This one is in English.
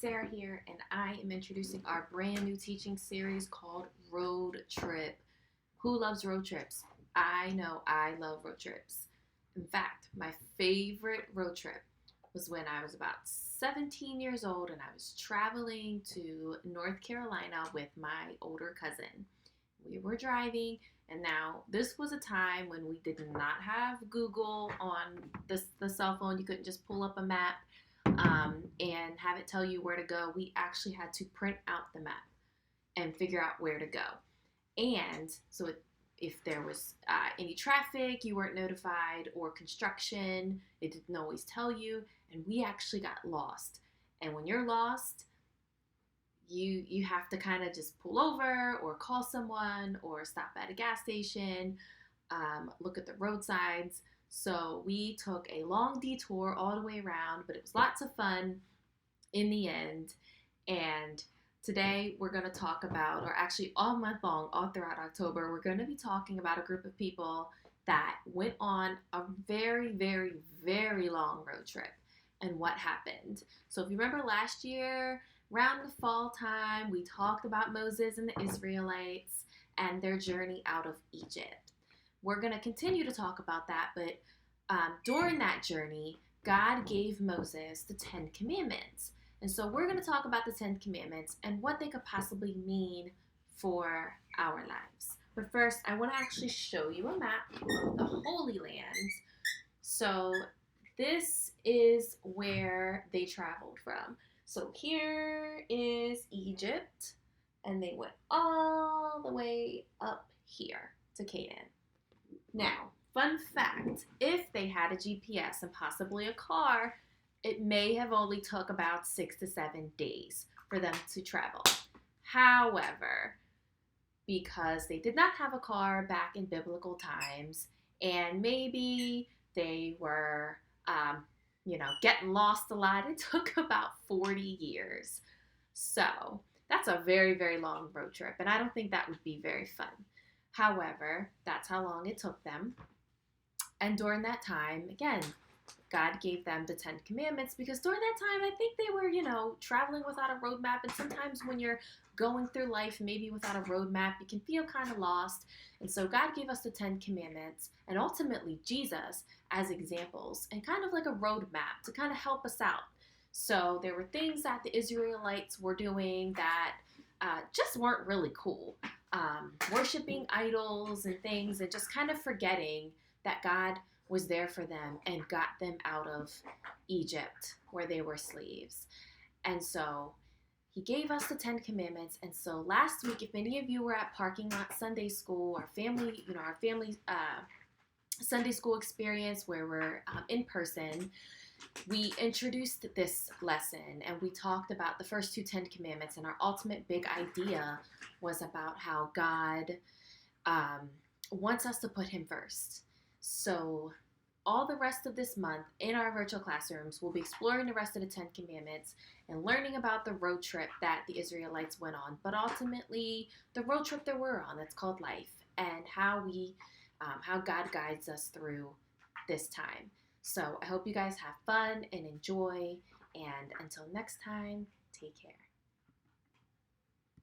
Sarah here, and I am introducing our brand new teaching series called Road Trip. Who loves road trips? I know I love road trips. In fact, my favorite road trip was when I was about 17 years old and I was traveling to North Carolina with my older cousin. We were driving, and now this was a time when we did not have Google on the cell phone. You couldn't just pull up a map and have it tell you where to go. We actually had to print out the map and figure out where to go. And so if there was any traffic, you weren't notified, or construction, it didn't always tell you. And we actually got lost. And when you're lost, you have to kind of just pull over or call someone or stop at a gas station, look at the roadsides. So we took a long detour all the way around, but it was lots of fun in the end. And today we're going to talk about, or actually all month long, all throughout October, we're going to be talking about a group of people that went on a very, very, very long road trip and what happened. So if you remember last year, around the fall time, we talked about Moses and the Israelites and their journey out of Egypt. We're going to continue to talk about that, but during that journey, God gave Moses the 10 Commandments. And so we're going to talk about the 10 Commandments and what they could possibly mean for our lives. But first, I want to actually show you a map of the Holy Land. So this is where they traveled from. So here is Egypt, and they went all the way up here to Canaan. Now, fun fact, if they had a GPS and possibly a car, it may have only took about 6 to 7 days for them to travel. However, because they did not have a car back in biblical times, and maybe they were, getting lost a lot, it took about 40 years. So that's a very, very long road trip, and I don't think that would be very fun. However, that's how long it took them. And during that time, again, God gave them the 10 Commandments because during that time, I think they were, traveling without a roadmap. And sometimes when you're going through life, maybe without a roadmap, you can feel kind of lost. And so God gave us the 10 Commandments and ultimately Jesus as examples and kind of like a roadmap to kind of help us out. So there were things that the Israelites were doing that just weren't really cool. Worshiping idols and things and just kind of forgetting that God was there for them and got them out of Egypt where they were slaves. And so he gave us the 10 Commandments. And so last week, if any of you were at Parking Lot Sunday School, our family Sunday school experience where we're in person, we introduced this lesson and we talked about the first 10 Commandments, and our ultimate big idea was about how God wants us to put him first. So all the rest of this month in our virtual classrooms, we'll be exploring the rest of the 10 Commandments and learning about the road trip that the Israelites went on, but ultimately the road trip that we're on that's called life, and how God guides us through this time. So I hope you guys have fun and enjoy, and until next time, take care.